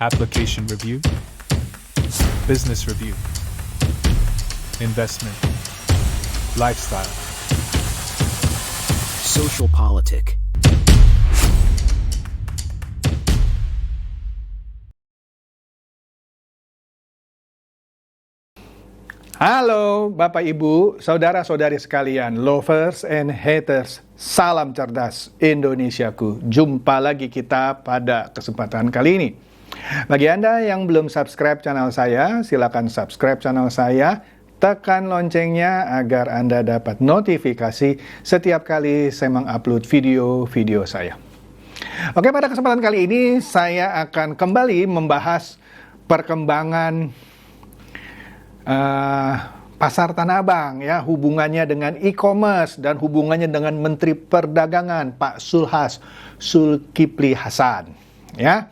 application review, business review, investment, lifestyle, social politic. Halo Bapak Ibu, saudara-saudari sekalian, lovers and haters, salam cerdas Indonesiaku. Jumpa lagi kita pada kesempatan kali ini. Bagi Anda yang belum subscribe channel saya, silakan subscribe channel saya, tekan loncengnya agar Anda dapat notifikasi setiap kali saya mengupload video-video saya. Oke, pada kesempatan kali ini saya akan kembali membahas perkembangan pasar Tanah Abang, ya, hubungannya dengan e-commerce dan hubungannya dengan Menteri Perdagangan Pak Zulkifli Hasan, ya.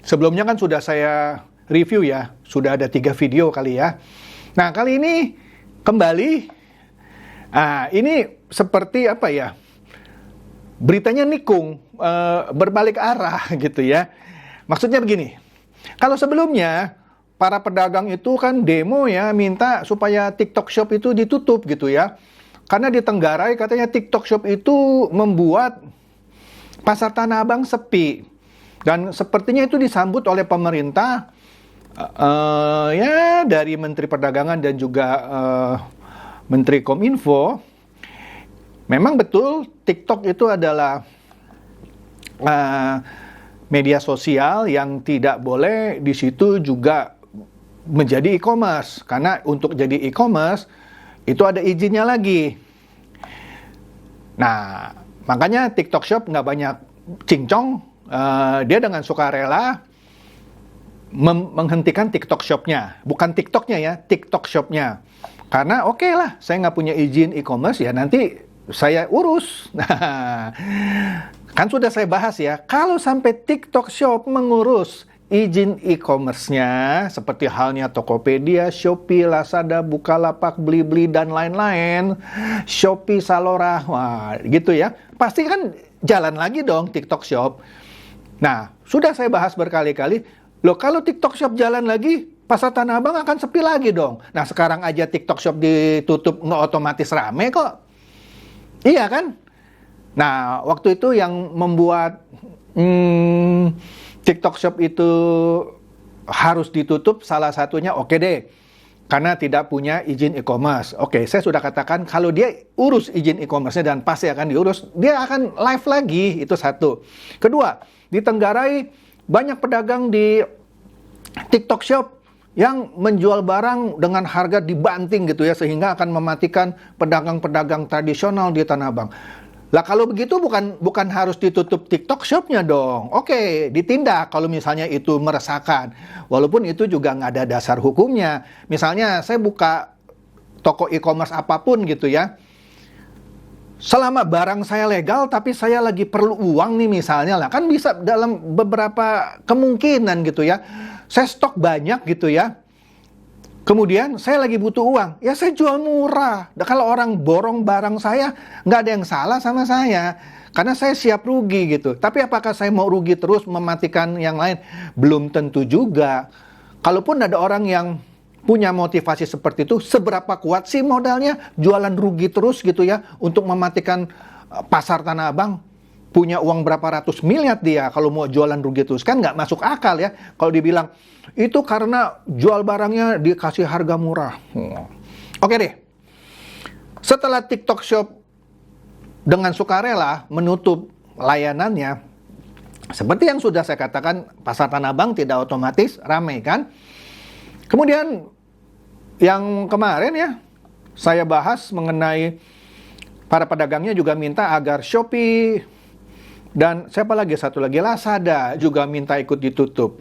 Sebelumnya kan sudah saya review, ya, sudah ada 3 video kali, ya. Nah, kali ini kembali, ini seperti apa, ya, beritanya nikung, berbalik arah gitu, ya. Maksudnya begini, kalau sebelumnya para pedagang itu kan demo, ya, minta supaya TikTok Shop itu ditutup gitu, ya. Karena di Tenggarai katanya TikTok Shop itu membuat pasar Tanah Abang sepi. Dan sepertinya itu disambut oleh pemerintah, ya, dari Menteri Perdagangan dan juga Menteri Kominfo. Memang betul TikTok itu adalah media sosial yang tidak boleh di situ juga menjadi e-commerce, karena untuk jadi e-commerce itu ada izinnya lagi. Nah, makanya TikTok Shop nggak banyak cincong, dia dengan sukarela menghentikan TikTok Shop-nya, bukan TikTok-nya, ya, TikTok Shop-nya. Karena oke lah, saya nggak punya izin e-commerce, ya nanti saya urus. Nah, kan sudah saya bahas, ya, kalau sampai TikTok Shop mengurus izin e-commerce-nya, seperti halnya Tokopedia, Shopee, Lazada, Bukalapak, Blibli, dan lain-lain, Shopee, Salora, wah, gitu, ya, pasti kan jalan lagi dong TikTok Shop. Nah, sudah saya bahas berkali-kali, loh, kalau TikTok Shop jalan lagi, pasar Tanah Abang akan sepi lagi dong. Nah, sekarang aja TikTok Shop ditutup, nggak otomatis rame kok. Iya kan? Nah, waktu itu yang membuat TikTok Shop itu harus ditutup, salah satunya oke deh, karena tidak punya izin e-commerce. Oke, saya sudah katakan kalau dia urus izin e-commerce-nya dan pasti akan diurus, dia akan live lagi, itu satu. Kedua, di Tenggarai banyak pedagang di TikTok Shop yang menjual barang dengan harga dibanting gitu, ya, sehingga akan mematikan pedagang-pedagang tradisional di Tanah Abang. Lah kalau begitu bukan harus ditutup TikTok Shop-nya dong. Oke, ditindak kalau misalnya itu meresahkan. Walaupun itu juga nggak ada dasar hukumnya. Misalnya saya buka toko e-commerce apapun gitu, ya. Selama barang saya legal tapi saya lagi perlu uang nih misalnya, lah kan bisa dalam beberapa kemungkinan gitu, ya. Saya stok banyak gitu, ya. Kemudian saya lagi butuh uang, ya saya jual murah. Dan kalau orang borong barang saya, nggak ada yang salah sama saya, karena saya siap rugi gitu. Tapi apakah saya mau rugi terus mematikan yang lain? Belum tentu juga. Kalaupun ada orang yang punya motivasi seperti itu, seberapa kuat sih modalnya jualan rugi terus gitu, ya, untuk mematikan pasar Tanah Abang? Punya uang berapa ratus miliar dia kalau mau jualan rugi terus, kan nggak masuk akal, ya, kalau dibilang itu karena jual barangnya dikasih harga murah. Oke deh, setelah TikTok Shop dengan sukarela menutup layanannya, seperti yang sudah saya katakan, pasar Tanah Abang tidak otomatis ramai, kan. Kemudian yang kemarin, ya, saya bahas mengenai para pedagangnya juga minta agar Shopee dan siapa lagi, satu lagi, Lazada juga minta ikut ditutup.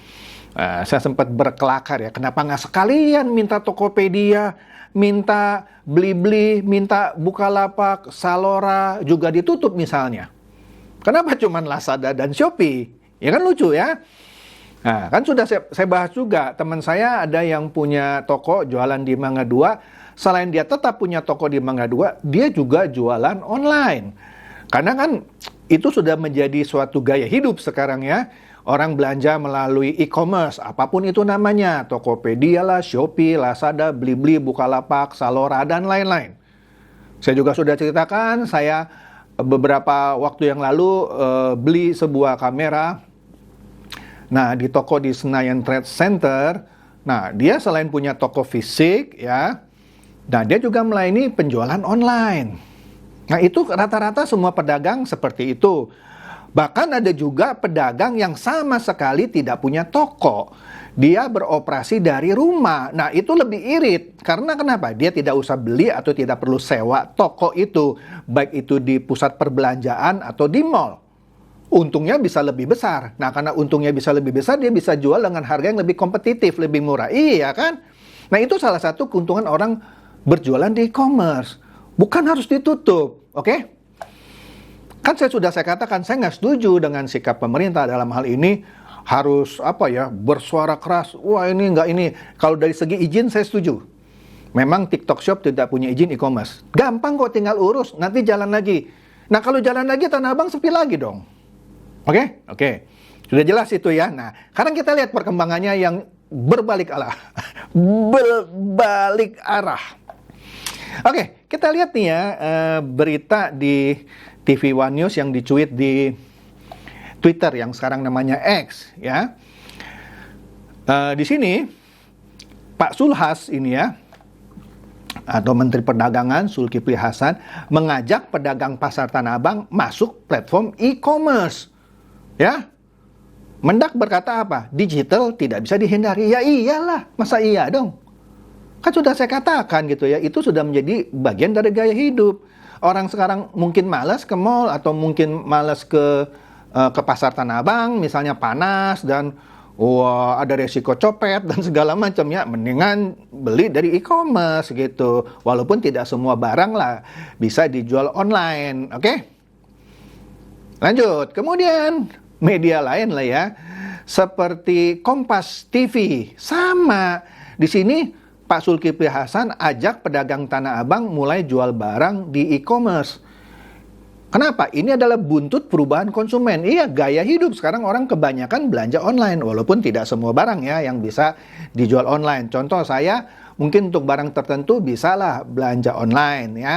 Saya sempat berkelakar, ya, kenapa nggak sekalian minta Tokopedia, minta Blibli, minta Bukalapak, Salora juga ditutup misalnya. Kenapa cuman Lazada dan Shopee? Ya kan lucu, ya. Nah, kan sudah saya bahas juga, teman saya ada yang punya toko jualan di Mangga 2, selain dia tetap punya toko di Mangga 2, dia juga jualan online. Karena kan itu sudah menjadi suatu gaya hidup sekarang, ya. orang belanja melalui e-commerce, apapun itu namanya, Tokopedia lah, Shopee, Lazada, Blibli, Bukalapak, Zalora, dan lain-lain. Saya juga sudah ceritakan, saya beberapa waktu yang lalu beli sebuah kamera. Nah, di toko di Senayan Trade Center, nah dia selain punya toko fisik ya, nah dia juga melayani penjualan online. Nah, itu rata-rata semua pedagang seperti itu. Bahkan ada juga pedagang yang sama sekali tidak punya toko. Dia beroperasi dari rumah. Nah, itu lebih irit. Karena kenapa? Dia tidak usah beli atau tidak perlu sewa toko itu. Baik itu di pusat perbelanjaan atau di mall. Untungnya bisa lebih besar. Nah, karena untungnya bisa lebih besar, dia bisa jual dengan harga yang lebih kompetitif, lebih murah. Iya kan? Nah, itu salah satu keuntungan orang berjualan di e-commerce. Bukan harus ditutup. Oke? Kan saya katakan, saya nggak setuju dengan sikap pemerintah dalam hal ini harus bersuara keras. Wah, ini nggak ini. Kalau dari segi izin saya setuju. Memang TikTok Shop tidak punya izin e-commerce. Gampang kok, tinggal urus, nanti jalan lagi. Nah, kalau jalan lagi Tanah Abang sepi lagi dong. Oke? Sudah jelas itu ya. Nah, sekarang kita lihat perkembangannya yang berbalik arah. Berbalik arah. Oke, kita lihat nih ya berita di TV One News yang dicuit di Twitter yang sekarang namanya X ya. Di sini Pak Sulhas ini ya, atau Menteri Perdagangan Zulkifli Hasan mengajak pedagang pasar Tanah Abang masuk platform e-commerce. Ya. Mendak berkata apa? Digital tidak bisa dihindari. Ya iyalah, masa iya dong? Kan sudah saya katakan gitu ya, itu sudah menjadi bagian dari gaya hidup. Orang sekarang mungkin malas ke mall atau mungkin malas ke pasar Tanah Abang, misalnya panas dan ada resiko copet dan segala macam ya, mendingan beli dari e-commerce gitu. Walaupun tidak semua barang lah bisa dijual online, oke? Lanjut, kemudian media lain lah ya, seperti Kompas TV, sama. Di sini Pak Zulkifli Hasan ajak pedagang Tanah Abang mulai jual barang di e-commerce. Kenapa? Ini adalah buntut perubahan konsumen. Iya, gaya hidup. Sekarang orang kebanyakan belanja online. Walaupun tidak semua barang ya yang bisa dijual online. Contoh saya, mungkin untuk barang tertentu bisalah belanja online ya.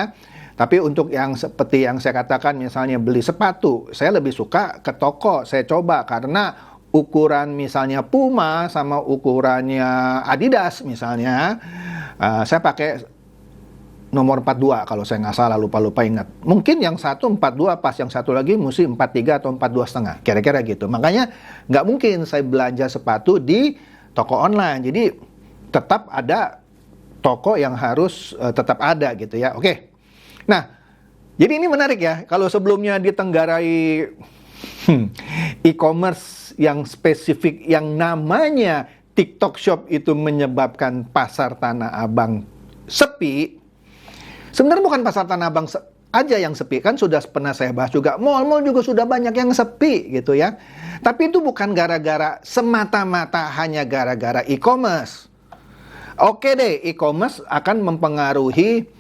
Tapi untuk yang seperti yang saya katakan, misalnya beli sepatu, saya lebih suka ke toko. Saya coba karena ukuran misalnya Puma sama ukurannya Adidas misalnya, saya pakai nomor 42 kalau saya nggak salah, lupa ingat. Mungkin yang satu 42 pas, yang satu lagi mesti 43 atau 42,5, kira-kira gitu. Makanya nggak mungkin saya belanja sepatu di toko online. Jadi tetap ada toko yang harus tetap ada gitu ya. Oke. Nah, jadi ini menarik ya. Kalau sebelumnya ditenggarai e-commerce yang spesifik yang namanya TikTok Shop itu menyebabkan pasar Tanah Abang sepi. Sebenarnya bukan pasar Tanah Abang aja yang sepi, kan sudah pernah saya bahas juga. Mall-mall juga sudah banyak yang sepi gitu ya. Tapi itu bukan gara-gara semata-mata hanya gara-gara e-commerce. Oke deh, e-commerce akan mempengaruhi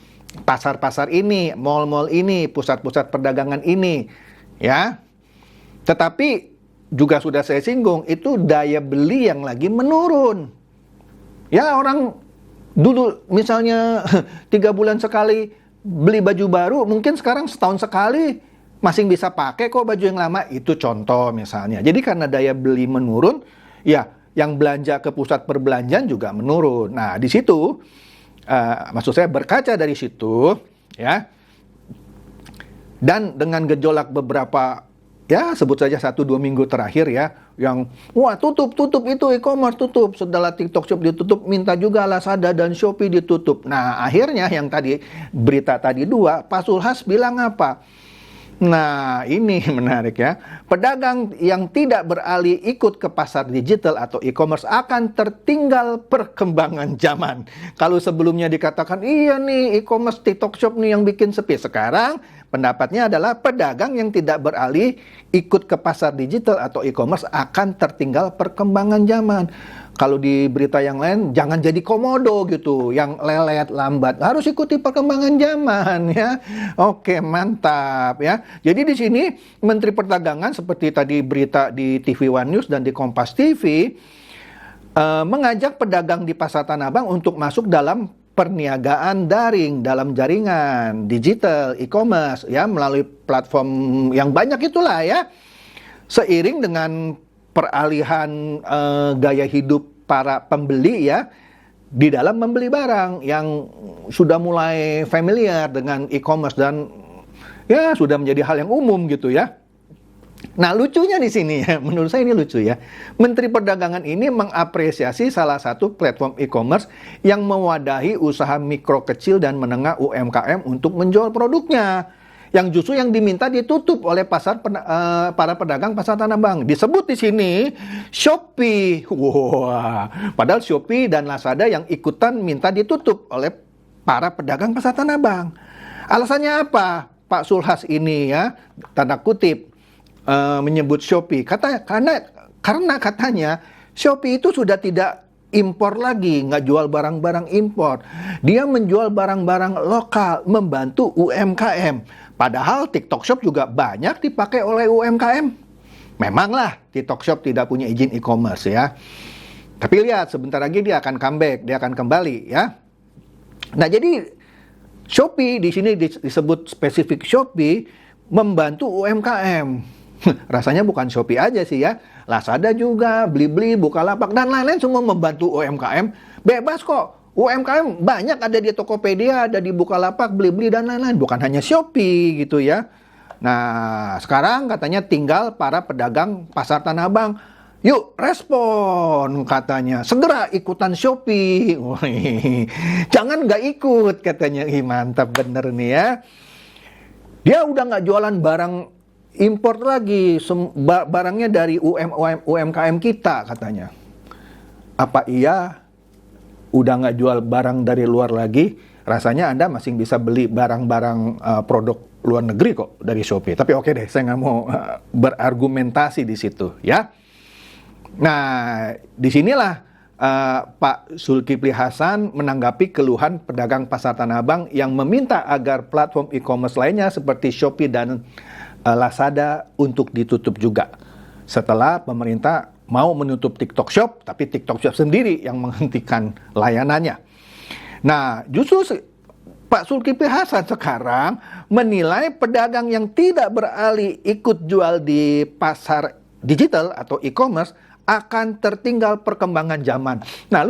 pasar-pasar ini, mall-mall ini, pusat-pusat perdagangan ini ya. Tetapi juga sudah saya singgung, itu daya beli yang lagi menurun. Ya, orang dulu misalnya 3 bulan sekali beli baju baru, mungkin sekarang setahun sekali masih bisa pakai kok baju yang lama. Itu contoh misalnya. Jadi karena daya beli menurun, ya yang belanja ke pusat perbelanjaan juga menurun. Nah, di situ maksud saya berkaca dari situ ya, dan dengan gejolak beberapa ya sebut saja 1-2 minggu terakhir ya, yang wah tutup itu e-commerce tutup, setelah TikTok Shop ditutup, minta juga Lazada dan Shopee ditutup. Nah, akhirnya yang tadi berita tadi 2, Pak Sulhas bilang apa? Nah, ini menarik ya. Pedagang yang tidak beralih ikut ke pasar digital atau e-commerce akan tertinggal perkembangan zaman. Kalau sebelumnya dikatakan, iya nih e-commerce TikTok Shop nih yang bikin sepi. Sekarang pendapatnya adalah pedagang yang tidak beralih ikut ke pasar digital atau e-commerce akan tertinggal perkembangan zaman. Kalau di berita yang lain, jangan jadi komodo gitu, yang lelet, lambat. Harus ikuti perkembangan zaman ya. Oke, mantap ya. Jadi di sini Menteri Perdagangan seperti tadi berita di TV One News dan di Kompas TV mengajak pedagang di Pasar Tanah Abang untuk masuk dalam perniagaan daring dalam jaringan digital e-commerce ya, melalui platform yang banyak itulah ya. Seiring dengan peralihan gaya hidup para pembeli ya di dalam membeli barang yang sudah mulai familiar dengan e-commerce dan ya sudah menjadi hal yang umum gitu ya. Nah, lucunya di sini ya, menurut saya ini lucu ya. Menteri Perdagangan ini mengapresiasi salah satu platform e-commerce yang mewadahi usaha mikro kecil dan menengah UMKM untuk menjual produknya. Yang justru yang diminta ditutup oleh para pedagang Pasar Tanah Abang. Disebut di sini Shopee. Wah, padahal Shopee dan Lazada yang ikutan minta ditutup oleh para pedagang Pasar Tanah Abang. Alasannya apa? Pak Sulhas ini ya, tanda kutip, menyebut Shopee. Karena katanya Shopee itu sudah tidak impor lagi, nggak jual barang-barang impor. Dia menjual barang-barang lokal, membantu UMKM. Padahal TikTok Shop juga banyak dipakai oleh UMKM. Memanglah TikTok Shop tidak punya izin e-commerce ya. Tapi lihat, sebentar lagi dia akan comeback, dia akan kembali ya. Nah, jadi Shopee di sini disebut spesifik Shopee membantu UMKM. Rasanya bukan Shopee aja sih ya. Lazada juga, Blibli, Bukalapak dan lain-lain semua membantu UMKM. Bebas kok. UMKM banyak ada di Tokopedia, ada di Bukalapak, Blibli dan lain-lain. Bukan hanya Shopee gitu ya. Nah, sekarang katanya tinggal para pedagang Pasar Tanah Abang. Yuk, respon katanya. Segera ikutan Shopee. Wih, jangan nggak ikut katanya. Ih, mantap bener nih ya. Dia udah nggak jualan barang import lagi. Barangnya dari UMKM kita katanya. Apa iya udah nggak jual barang dari luar lagi? Rasanya Anda masih bisa beli barang-barang produk luar negeri kok dari Shopee. Tapi oke deh, saya nggak mau berargumentasi di situ ya. Nah, disinilah Pak Zulkifli Hasan menanggapi keluhan pedagang Pasar Tanah Abang yang meminta agar platform e-commerce lainnya seperti Shopee dan Lazada untuk ditutup juga. Setelah pemerintah mau menutup TikTok Shop, tapi TikTok Shop sendiri yang menghentikan layanannya. Nah, justru Pak Zulkifli Hasan sekarang menilai pedagang yang tidak beralih ikut jual di pasar digital atau e-commerce akan tertinggal perkembangan zaman. Nah,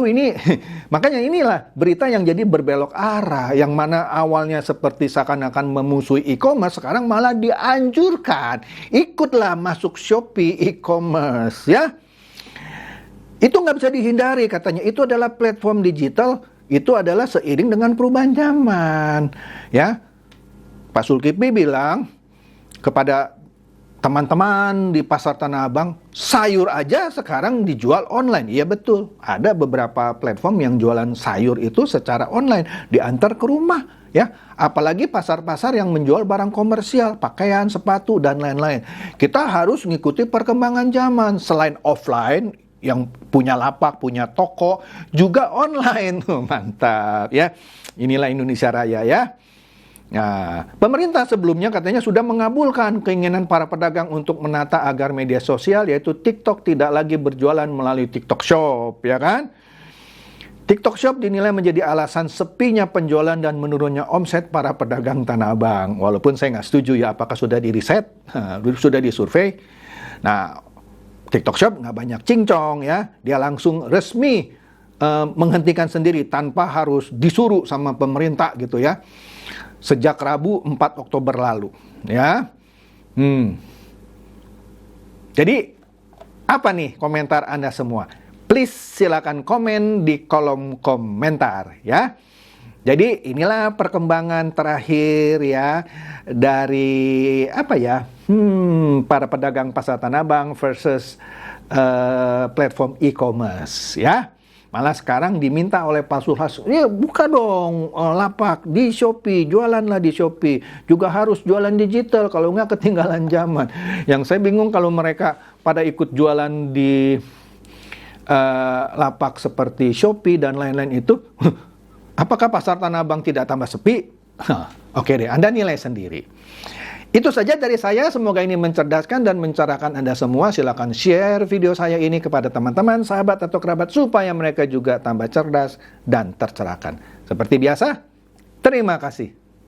makanya inilah berita yang jadi berbelok arah, yang mana awalnya seperti seakan-akan memusuhi e-commerce, sekarang malah dianjurkan ikutlah masuk Shopee e-commerce ya. Itu nggak bisa dihindari katanya, itu adalah platform digital, itu adalah seiring dengan perubahan zaman ya. Pak Zulkifli bilang kepada teman-teman di Pasar Tanah Abang, sayur aja sekarang dijual online. Iya betul, ada beberapa platform yang jualan sayur itu secara online, diantar ke rumah ya. Apalagi pasar-pasar yang menjual barang komersial, pakaian, sepatu dan lain-lain. Kita harus mengikuti perkembangan zaman. Selain offline yang punya lapak, punya toko, juga online. Mantap ya. Inilah Indonesia Raya ya. Nah, pemerintah sebelumnya katanya sudah mengabulkan keinginan para pedagang untuk menata agar media sosial yaitu TikTok tidak lagi berjualan melalui TikTok Shop, ya kan? TikTok Shop dinilai menjadi alasan sepinya penjualan dan menurunnya omset para pedagang Tanah Abang. Walaupun saya nggak setuju ya, apakah sudah diriset, sudah disurvei. Nah, TikTok Shop nggak banyak cincong ya, dia langsung resmi menghentikan sendiri tanpa harus disuruh sama pemerintah gitu ya. Sejak Rabu 4 Oktober lalu ya. Jadi apa nih komentar Anda semua? Please silakan komen di kolom komentar ya. Jadi inilah perkembangan terakhir ya dari para pedagang Pasar Tanah Abang versus platform e-commerce ya. Malah sekarang diminta oleh Pak Sulhas, ya buka dong lapak di Shopee, jualanlah di Shopee. Juga harus jualan digital, kalau nggak ketinggalan zaman. Yang saya bingung kalau mereka pada ikut jualan di lapak seperti Shopee dan lain-lain itu, apakah pasar Tanah Abang tidak tambah sepi? Oke deh, Anda nilai sendiri. Itu saja dari saya, semoga ini mencerdaskan dan mencerahkan Anda semua. Silakan share video saya ini kepada teman-teman, sahabat atau kerabat supaya mereka juga tambah cerdas dan tercerahkan. Seperti biasa, terima kasih.